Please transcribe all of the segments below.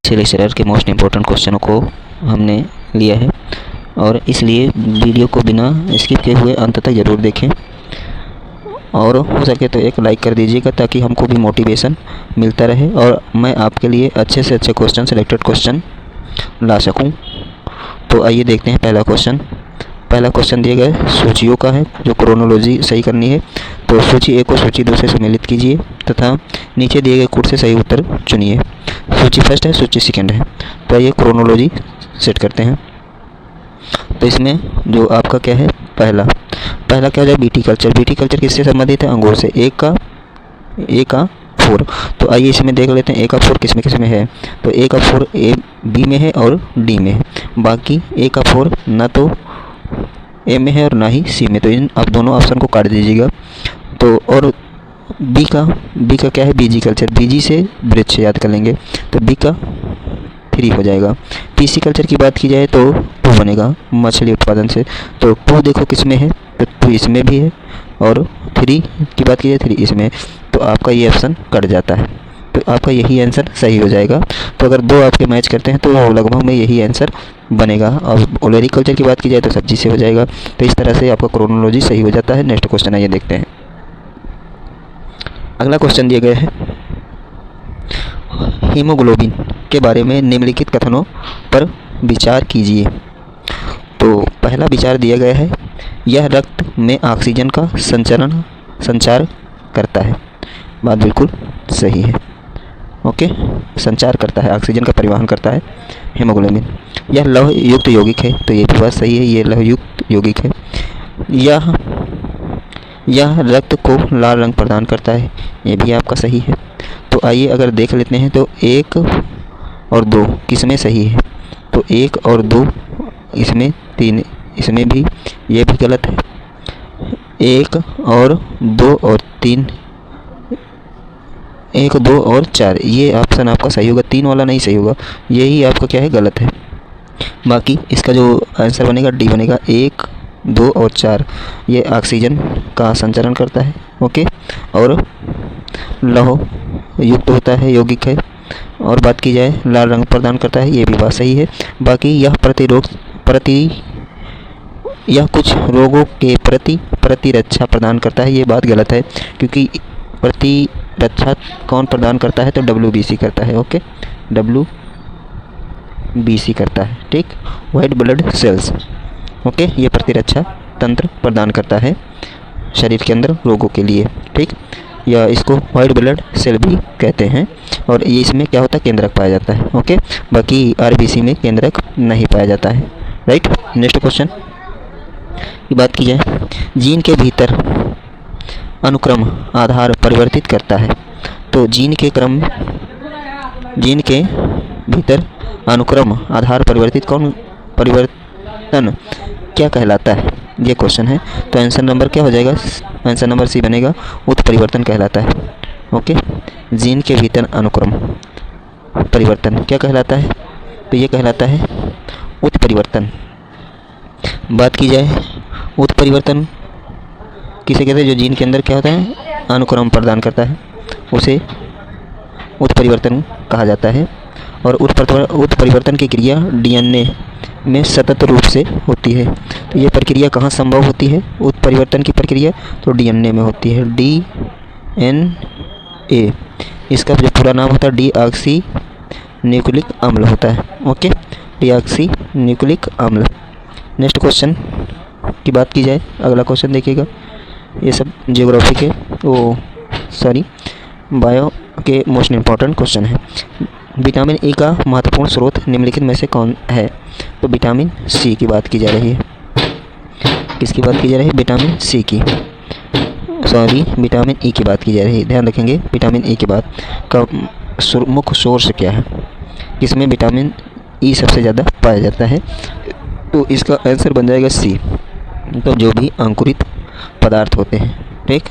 Lecturer के most important क्वेश्चनों को हमने लिया है और इसलिए वीडियो को बिना स्किप किए हुए अंत तक ज़रूर देखें और हो सके तो एक लाइक कर दीजिएगा ताकि हमको भी मोटिवेशन मिलता रहे और मैं आपके लिए अच्छे से अच्छे क्वेश्चन, सिलेक्टेड क्वेश्चन ला सकूं। तो आइए देखते हैं पहला क्वेश्चन दिए गए सूचियों का है, जो क्रोनोलॉजी सही करनी है। तो सूची ए को सूची 2 से सम्मिलित कीजिए तथा नीचे दिए गए कोड से सही उत्तर चुनिए। सूची फर्स्ट है, सूची सेकंड है। तो आइए क्रोनोलॉजी सेट करते हैं। तो इसमें जो आपका क्या है, पहला क्या हो जाए, बीटी कल्चर। बीटी कल्चर किससे संबंधित है? अंगूर से। ए का 4। तो आइए इसमें देख लेते हैं ए का 4 किस में है। तो ए का 4 ए बी में है और डी में है। बाकी ए का 4 ना तो ए में है और ना ही सी में। तो इन आप दोनों ऑप्शन को काट दीजिएगा। तो और बी का क्या है, बीजी कल्चर। बीजी से वृक्ष याद कर लेंगे तो बी का 3 हो जाएगा। पीसी कल्चर की बात की जाए तो 2 बनेगा, मछली उत्पादन से। तो 2 देखो किस में है, तो 2 इसमें भी है और 3 की बात की जाए 3 इसमें है। तो आपका ये ऑप्शन कट जाता है। तो आपका यही आंसर सही हो जाएगा। तो अगर 2 आपके मैच करते हैं तो लगभग में यही आंसर बनेगा। और ओलेरिकल्चर की बात की जाए तो सब्जी से हो जाएगा। तो इस तरह से आपका क्रोनोलॉजी सही हो जाता है। नेक्स्ट क्वेश्चन आइए देखते हैं। अगला क्वेश्चन दिया गया है, हीमोग्लोबिन के बारे में निम्नलिखित कथनों पर विचार कीजिए। तो पहला विचार दिया गया है, यह रक्त में ऑक्सीजन का संचार करता है। बात बिल्कुल सही है। ओके, संचार करता है, ऑक्सीजन का परिवहन करता है हीमोग्लोबिन। यह लौह युक्त यौगिक है। तो ये भी बात सही है, ये लौह युक्त यौगिक है। यह रक्त को लाल रंग प्रदान करता है। ये भी आपका सही है। तो आइए अगर देख लेते हैं तो 1 और 2 किस में सही है। तो 1 और 2 इसमें, 3 इसमें भी, ये भी गलत है। 1 और 2 और 3, 1, 2 और 4 ये ऑप्शन आपका सही होगा। 3 वाला नहीं सही होगा, यही आपका क्या है, गलत है। बाकी इसका जो आंसर बनेगा डी बनेगा। 1, 2 और 4 ये ऑक्सीजन का संचरण करता है। ओके, और लौह युक्त होता है, यौगिक है। और बात की जाए लाल रंग प्रदान करता है, ये भी बात सही है। बाकी यह कुछ रोगों के प्रति प्रतिरक्षा प्रदान करता है, ये बात गलत है। क्योंकि प्रतिरक्षा कौन प्रदान करता है, तो WBC करता है। ओके, WBC करता है, ठीक, वाइट ब्लड सेल्स। ओके, ये प्रतिरक्षा तंत्र प्रदान करता है शरीर के अंदर रोगों के लिए, ठीक, या इसको वाइट ब्लड सेल भी कहते हैं। और ये इसमें क्या होता है, केंद्रक पाया जाता है। ओके, बाकी RBC में केंद्रक नहीं पाया जाता है। राइट, नेक्स्ट क्वेश्चन की बात की जाए, जीन के भीतर अनुक्रम आधार परिवर्तित करता है। तो जीन के भीतर अनुक्रम आधार परिवर्तन क्या कहलाता है, ये क्वेश्चन है। तो आंसर नंबर क्या हो जाएगा, आंसर नंबर सी बनेगा, उत्परिवर्तन कहलाता है। ओके, जीन के भीतर अनुक्रम परिवर्तन क्या कहलाता है, तो ये कहलाता है उत्परिवर्तन। बात की जाए उत्परिवर्तन किसे कहते हैं, जो जीन के अंदर क्या होता है, अनुक्रम प्रदान करता है, उसे उत्परिवर्तन कहा जाता है। और उत्परिवर्तन की क्रिया DNA में सतत रूप से होती है। तो ये प्रक्रिया कहाँ संभव होती है, उत्परिवर्तन की प्रक्रिया, तो DNA में होती है, DNA। इसका जो पूरा नाम होता है डीऑक्सी न्यूक्लिक अम्ल होता है। ओके, डीऑक्सी न्यूक्लिक अम्ल। नेक्स्ट क्वेश्चन की बात की जाए, अगला क्वेश्चन देखिएगा, ये सब जियोग्राफी के बायो के मोस्ट इम्पॉर्टेंट क्वेश्चन है। विटामिन E का महत्वपूर्ण स्रोत निम्नलिखित में से कौन है। तो विटामिन C की बात की जा रही है। किसकी बात की जा रही है, विटामिन C की, विटामिन E की बात की जा रही है। ध्यान रखेंगे, विटामिन E की बात का मुख्य सोर्स क्या है, किसमें विटामिन E सबसे ज़्यादा पाया जाता है। तो इसका आंसर बन जाएगा C। तो जो भी अंकुरित पदार्थ होते हैं, ठीक,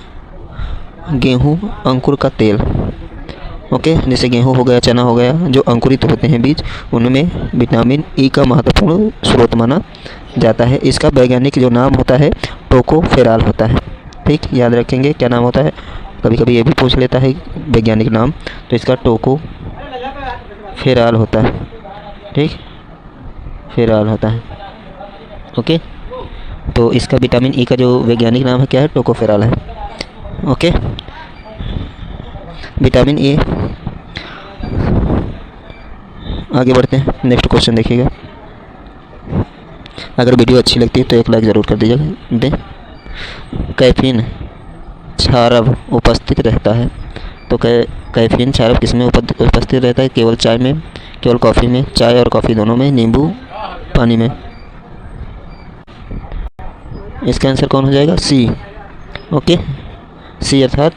गेहूँ, अंकुर का तेल, ओके, जैसे गेहूँ हो गया, चना हो गया, जो अंकुरित होते हैं बीज, उनमें विटामिन E का महत्वपूर्ण स्रोत माना जाता है। इसका वैज्ञानिक जो नाम होता है टोकोफेरॉल होता है। ठीक, याद रखेंगे क्या नाम होता है, कभी कभी ये भी पूछ लेता है वैज्ञानिक नाम। तो इसका फेराल होता है, ठीक, फेराल होता है। ओके, तो इसका विटामिन ई का जो वैज्ञानिक नाम है क्या है, टोकोफेराल है। Okay, vitamin A. आगे बढ़ते हैं, नेक्स्ट क्वेश्चन देखिएगा। अगर वीडियो अच्छी लगती है तो एक लाइक ज़रूर कर दीजिएगा दें। कैफीन क्षारक उपस्थित रहता है, तो कैफीन क्षारक किसमें उपस्थित रहता है, केवल चाय में, केवल कॉफ़ी में, चाय और कॉफ़ी दोनों में, नींबू पानी में। इसका आंसर कौन हो जाएगा, सी। ओके, सी अर्थात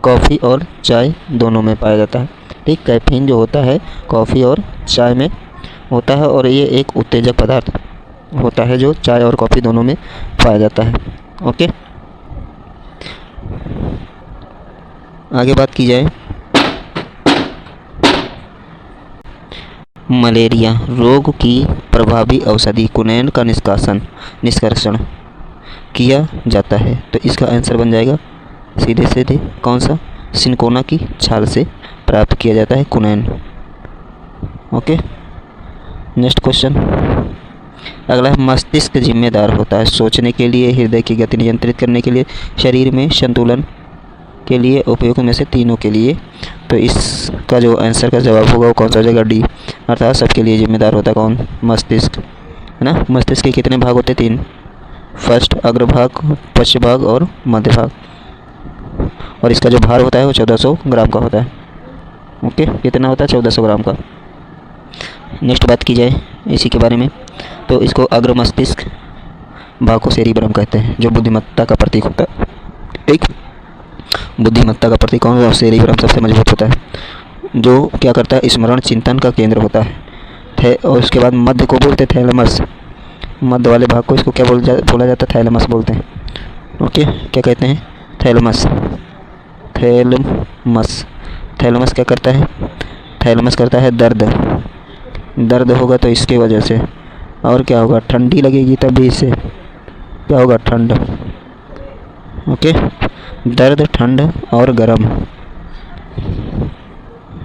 कॉफ़ी और चाय दोनों में पाया जाता है। ठीक, कैफीन जो होता है कॉफ़ी और चाय में होता है, और ये एक उत्तेजक पदार्थ होता है जो चाय और कॉफ़ी दोनों में पाया जाता है। ओके, आगे बात की जाए, मलेरिया रोग की प्रभावी औषधि कुनैन का निष्कर्षण किया जाता है, तो इसका आंसर बन जाएगा सीधे सीधे कौन सा, सिनकोना की छाल से प्राप्त किया जाता है कुनैन। Okay, next question. अगला है, मस्तिष्क जिम्मेदार होता है सोचने के लिए, हृदय की गति नियंत्रित करने के लिए, शरीर में संतुलन के लिए, उपयोग में से तीनों के लिए। तो इसका जो आंसर का जवाब होगा वो कौन सा हो जाएगा, डी, अर्थात सबके लिए जिम्मेदार होता है कौन, मस्तिष्क, है ना। मस्तिष्क के कितने भाग होते हैं, तीन, फर्स्ट अग्रभाग, पश्च भाग और मध्य भाग, और इसका जो भार होता है वो 1400 ग्राम का होता है। ओके, कितना होता है, 1400 ग्राम का। नेक्स्ट बात की जाए इसी के बारे में, तो इसको अग्र मस्तिष्क भाग को सेरिब्रम कहते हैं, जो बुद्धिमत्ता का प्रतीक होता है। ठीक, बुद्धिमत्ता का प्रतीक कौन सा, सेरिब्रम सबसे मजबूत होता है, जो क्या करता है, स्मरण चिंतन का केंद्र होता है। और उसके बाद मध्य को बोलते हैं थैलेमस, मध्य वाले भाग को इसको क्या बोला जाता है, थैलेमस बोलते हैं। ओके, क्या कहते हैं, थैलेमस। थैलेमस, थैलेमस क्या करता है, थैलेमस करता है दर्द होगा तो इसके वजह से, और क्या होगा, ठंडी लगेगी तब भी इससे क्या होगा, ठंड। ओके, दर्द, ठंड और गर्म,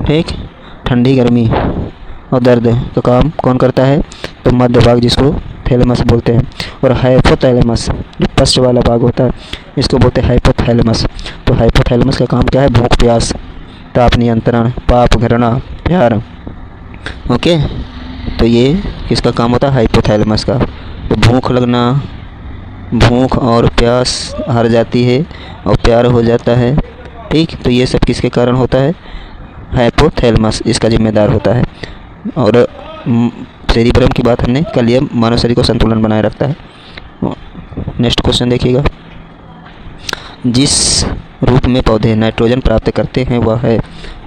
ठीक, ठंडी गर्मी और दर्द का काम कौन करता है, तो मध्य भाग जिसको थैलेमस बोलते हैं। और हाइपोथैलेमस जो पश्च वाला भाग होता है इसको बोलते हैं हाइपोथैलेमस। तो हाइपोथैलेमस का काम क्या है, भूख प्यास, ताप नियंत्रण, पाप, घृणा, प्यार। ओके, तो ये किसका काम होता है, हाइपोथैलेमस का। तो भूख लगना, भूख और प्यास हर जाती है और प्यार हो जाता है। ठीक, तो ये सब किसके कारण होता है, हाइपोथैलेमस इसका जिम्मेदार होता है। और सेरिब्रम की बात हमने कर लिया, मानव शरीर को संतुलन बनाए रखता है। नेक्स्ट क्वेश्चन देखिएगा, जिस रूप में पौधे नाइट्रोजन प्राप्त करते हैं वह है,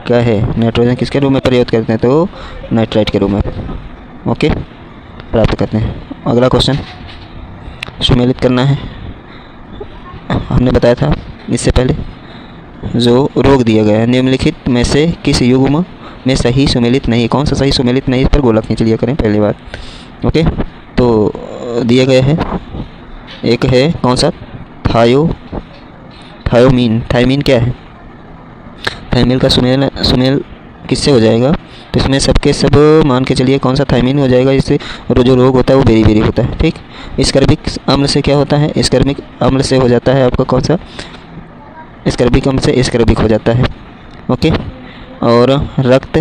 क्या है, नाइट्रोजन किसके रूप में प्रयोग करते हैं, तो नाइट्राइट के रूप में। ओके, प्राप्त करते हैं। अगला क्वेश्चन, सुमेलित करना है, हमने बताया था इससे पहले, जो रोग दिया गया है निम्नलिखित में से किस युग्म में सही सुमेलित नहीं, कौन सा सही सुमेलित नहीं, इस पर गोला खींच लिया करें पहली बार। ओके, तो दिया गया है, एक है कौन सा, थायोमीन। थायमीन क्या है, थायमीन का सुमेल किससे हो जाएगा, तो इसमें सबके सब मान के चलिए कौन सा थायमीन हो जाएगा, इससे जो रोग होता है वो बेरी होता है। ठीक, स्कर्बिक अम्ल से क्या होता है, स्कर्बिक अम्ल से हो जाता है आपका कौन सा, स्कर्बिक अम्ल से स्कर्बिक हो जाता है। ओके, और रक्त,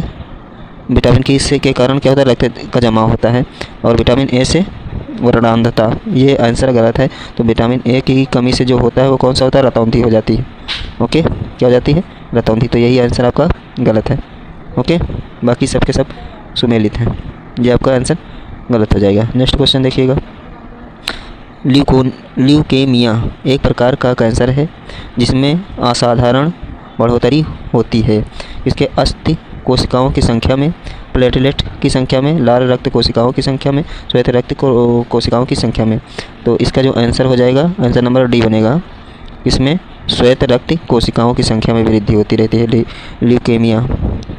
विटामिन की से के कारण क्या होता है, रक्त का जमाव होता है। और विटामिन ए से वर्णांधता, ये आंसर गलत है। तो विटामिन ए की कमी से जो होता है वो कौन सा होता है, रतौंधी हो जाती है। ओके, क्या हो जाती है, रतौंधी। तो यही आंसर आपका गलत है। ओके, बाकी सब के सब सुमेलित हैं, ये आपका आंसर गलत हो जाएगा। नेक्स्ट क्वेश्चन देखिएगा, ल्यूकेमिया एक प्रकार का कैंसर है जिसमें असाधारण बढ़ोतरी होती है। इसके अस्थि कोशिकाओं की संख्या में, प्लेटलेट की संख्या में, लाल रक्त कोशिकाओं की संख्या में, श्वेत रक्त कोशिकाओं की संख्या में। तो इसका जो आंसर हो जाएगा, आंसर नंबर डी बनेगा। इसमें श्वेत रक्त कोशिकाओं की संख्या में वृद्धि होती रहती है ल्यूकेमिया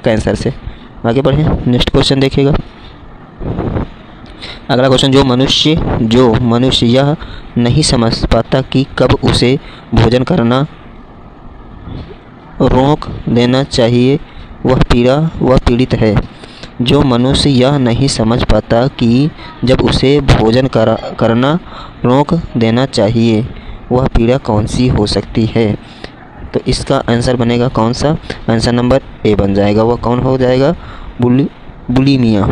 कैंसर से। आगे बढ़ें, नेक्स्ट क्वेश्चन देखिएगा। अगला क्वेश्चन, जो मनुष्य यह नहीं समझ पाता कि कब उसे भोजन करना रोक देना चाहिए, वह पीड़ित है। जो मनुष्य यह नहीं समझ पाता कि जब उसे भोजन करना रोक देना चाहिए, वह पीड़ा कौन सी हो सकती है? तो इसका आंसर बनेगा कौन सा? आंसर नंबर ए बन जाएगा। वह कौन हो जाएगा? बुलिमिया।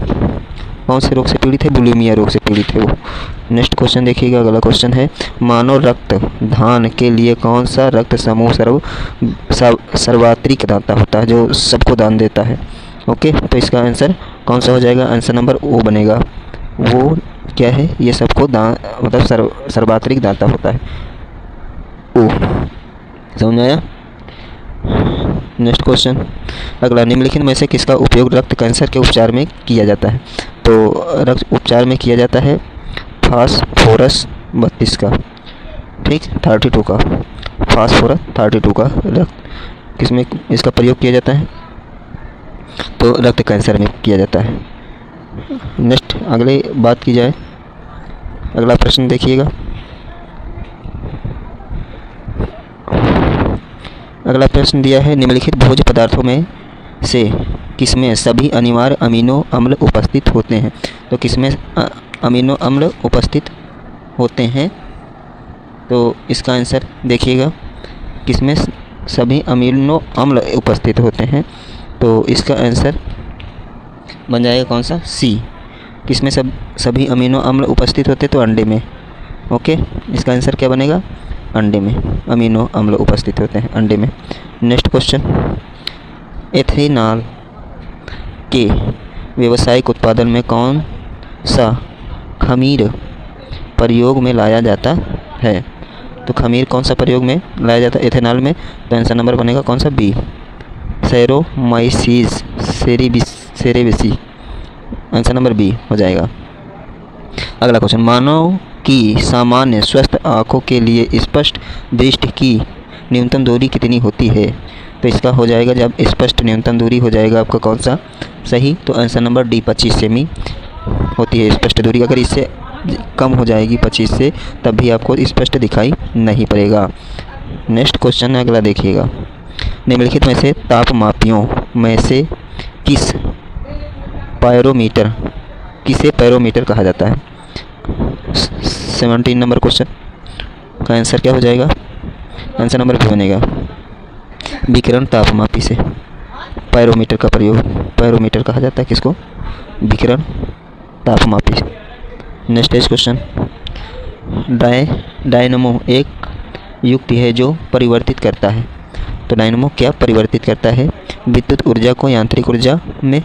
कौन से रोग से पीड़ित है? बुलिमिया रोग से पीड़ित है वो। नेक्स्ट क्वेश्चन देखिएगा, अगला क्वेश्चन है, मानव रक्त दान के लिए कौन सा रक्त समूह सर्वाधिक दाता होता है, जो सबको दान देता है? ओके, तो इसका आंसर कौन सा हो जाएगा? आंसर नंबर ओ बनेगा। वो क्या है? ये सबको दान मतलब सर्वाधिक दाता होता है, ओ। समझ में आया? नेक्स्ट क्वेश्चन, अगला, निम्नलिखित में से किसका उपयोग रक्त कैंसर के उपचार में किया जाता है? तो रक्त उपचार में किया जाता है फास्फोरस 32 का, ठीक, 32 का, फास्फोरस 32 का रक्त किसमें इसका प्रयोग किया जाता है? तो रक्त कैंसर में किया जाता है। नेक्स्ट अगले बात की जाए, अगला प्रश्न देखिएगा, अगला प्रश्न दिया है, निम्नलिखित भोज्य पदार्थों में से किसमें सभी अनिवार्य अमीनो अम्ल उपस्थित होते हैं? तो किसमें अमीनो अम्ल उपस्थित होते हैं? तो इसका आंसर देखिएगा, किसमें सभी अमीनो अम्ल उपस्थित होते हैं? तो इसका आंसर बन जाएगा कौन सा? सी। किसमें सभी अमीनो अम्ल उपस्थित होते? तो अंडे में। ओके, इसका आंसर क्या बनेगा? अंडे में अमीनो अम्ल उपस्थित होते हैं, अंडे में। नेक्स्ट क्वेश्चन, एथेनॉल के व्यावसायिक उत्पादन में कौन सा खमीर प्रयोग में लाया जाता है? तो खमीर कौन सा प्रयोग में लाया जाता है एथेनॉल में? तो आंसर नंबर बनेगा कौन सा? B, saccharomyces cerevisiae. Answer number B हो जाएगा। अगला क्वेश्चन, मानव की सामान्य स्वस्थ आँखों के लिए स्पष्ट दृष्टि की न्यूनतम दूरी कितनी होती है? तो इसका हो जाएगा, जब स्पष्ट न्यूनतम दूरी हो जाएगा आपका कौन सा सही? तो आंसर नंबर डी, 25 सेमी होती है स्पष्ट दूरी। अगर इससे कम हो जाएगी 25 से, तब भी आपको स्पष्ट दिखाई नहीं पड़ेगा। नेक्स्ट क्वेश्चन अगला देखिएगा, निम्नलिखित में से तापमापियों में से किसे पैरोमीटर कहा जाता है? 17 नंबर क्वेश्चन का आंसर क्या हो जाएगा? आंसर नंबर बी बनेगा, विकिरण तापमापी से पैरोमीटर का प्रयोग, पैरोमीटर कहा जाता है किसको? विकिरण तापमापी। नेक्स्ट क्वेश्चन, डायनमो एक युक्ति है जो परिवर्तित करता है। तो डायनमो क्या परिवर्तित करता है? विद्युत ऊर्जा को यांत्रिक ऊर्जा में।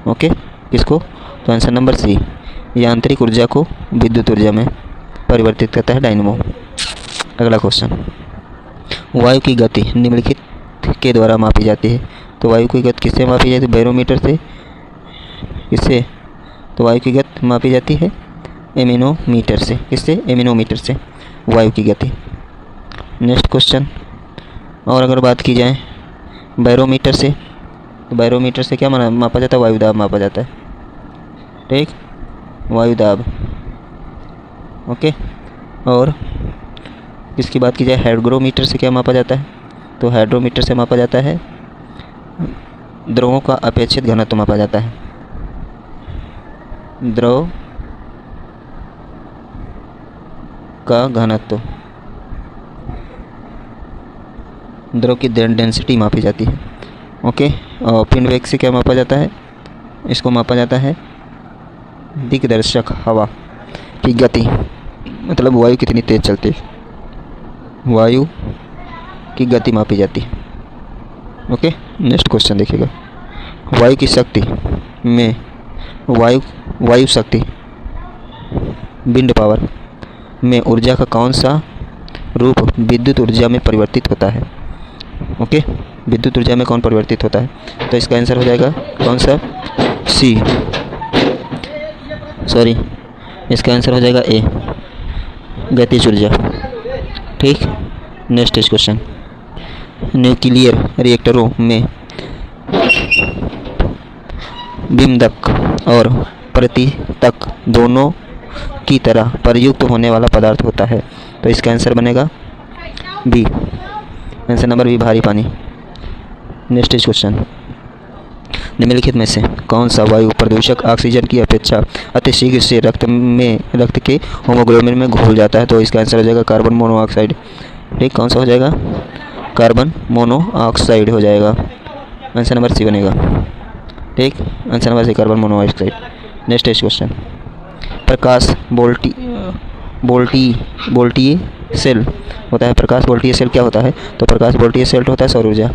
ओके, किसको? तो आंसर नंबर सी, यांत्रिक ऊर्जा को विद्युत ऊर्जा में परिवर्तित करता है डायनमो। अगला क्वेश्चन, वायु की गति निम्नलिखित के द्वारा मापी जाती है। तो वायु की गति किससे मापी जाती है? बैरोमीटर से। किससे? तो वायु की गति मापी जाती है एमिनोमीटर से। किससे? एमिनोमीटर से वायु की गति। नेक्स्ट क्वेश्चन, और अगर बात की जाए बैरोमीटर से, तो बैरोमीटर से क्या मापा जाता है? वायु दाब मापा जाता है, ठीक, वायु दाब। ओके, और इसकी बात की जाए हाइग्रोमीटर से क्या मापा जाता है? तो हाइड्रोमीटर से मापा जाता है द्रवों का अपेक्षित घनत्व मापा जाता है, द्रव का घनत्व, द्रव की डेंसिटी मापी जाती है। ओके, और पिंड वेग से क्या मापा जाता है? इसको मापा जाता है दिग्दर्शक हवा की गति, मतलब वायु कितनी तेज चलती है, वायु की गति मापी जाती है। ओके, नेक्स्ट क्वेश्चन देखिएगा, वायु की शक्ति में वायु शक्ति विंड पावर में ऊर्जा का कौन सा रूप विद्युत ऊर्जा में परिवर्तित होता है? ओके, विद्युत ऊर्जा में कौन परिवर्तित होता है? तो इसका आंसर हो जाएगा कौन सा? सी, सॉरी, इसका आंसर हो जाएगा ए, गतिज ऊर्जा। ठीक, नेक्स्ट क्वेश्चन, न्यूक्लियर रिएक्टरों में बिंदक और प्रतितक दोनों की तरह प्रयुक्त होने वाला पदार्थ होता है। तो इसका आंसर बनेगा बी, आंसर नंबर बी, भारी पानी। नेक्स्ट क्वेश्चन, निम्नलिखित में से कौन सा वायु प्रदूषक ऑक्सीजन की अपेक्षा अति शीघ्र से रक्त के होमोग्लोबिन में घुल जाता है? तो इसका आंसर हो जाएगा कार्बन मोनोऑक्साइड। ठीक, कौन सा हो जाएगा? कार्बन मोनोऑक्साइड हो जाएगा। आंसर नंबर सी बनेगा। ठीक, answer number C carbon monoxide. Next is question, प्रकाश वोल्टीय सेल होता है। प्रकाश वोल्टीय सेल क्या होता है? तो प्रकाश वोल्टीय सेल होता है सौर ऊर्जा।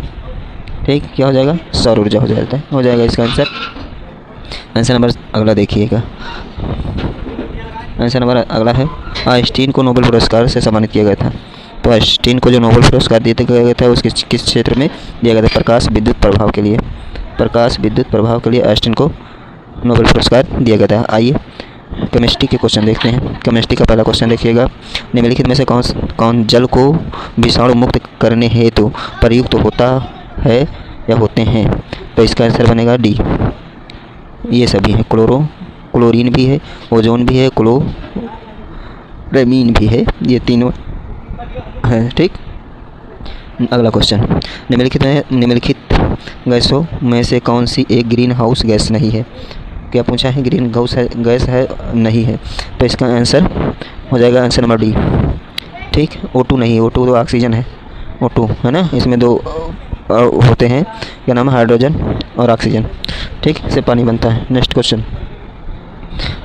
ठीक, क्या हो जाएगा? सौर ऊर्जा हो जाएगा इसका आंसर। आंसर नंबर अगला देखिएगा। आंसर नंबर अगला है, आइंस्टीन को नोबेल पुरस्कार से सम्मानित किया गया था। तो आइंस्टीन को जो नोबेल पुरस्कार दिया गया था उसके किस क्षेत्र में दिया गया था? प्रकाश विद्युत प्रभाव के लिए। प्रकाश विद्युत प्रभाव के लिए आइंस्टीन को नोबेल पुरस्कार दिया गया था। आइए केमिस्ट्री के क्वेश्चन देखते हैं। केमिस्ट्री का पहला क्वेश्चन देखिएगा, निम्नलिखित में से कौन जल को विषाणु मुक्त करने हेतु प्रयुक्त होता है या होते हैं? तो इसका आंसर बनेगा डी, ये सभी हैं। क्लोरीन भी है, ओजोन भी है, क्लोरेमीन भी है, ये तीनों है। ठीक, अगला क्वेश्चन, निम्नलिखित गैसों में से कौन सी एक ग्रीन हाउस गैस नहीं है? क्या पूछा है? ग्रीन हाउस गैस है नहीं है, तो इसका आंसर हो जाएगा आंसर नंबर डी। ठीक, O2 नहीं, O2 तो ऑक्सीजन है, O2 है ना, इसमें दो होते हैं, क्या नाम है? हाइड्रोजन और ऑक्सीजन। ठीक, इससे पानी बनता है। नेक्स्ट क्वेश्चन,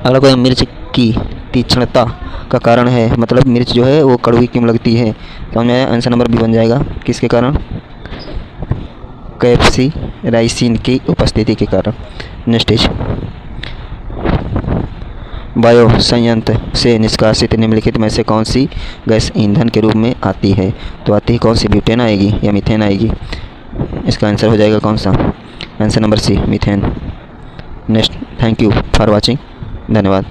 अगला कोई मिर्च की तीक्ष्णता का कारण है, मतलब मिर्च जो है वो कड़वी क्यों लगती है? समझ में आया? आंसर नंबर बी बन जाएगा। किसके कारण? कैप्सिराइसिन की उपस्थिति के कारण। नेक्स्ट इज, बायो संयंत्र से निष्कासित निम्नलिखित में से कौन सी गैस ईंधन के रूप में आती है? तो आती है कौन सी? ब्यूटेन आएगी या मीथेन आएगी? इसका आंसर हो जाएगा कौन सा? Answer number C, methane. Next, thank you for watching, धन्यवाद।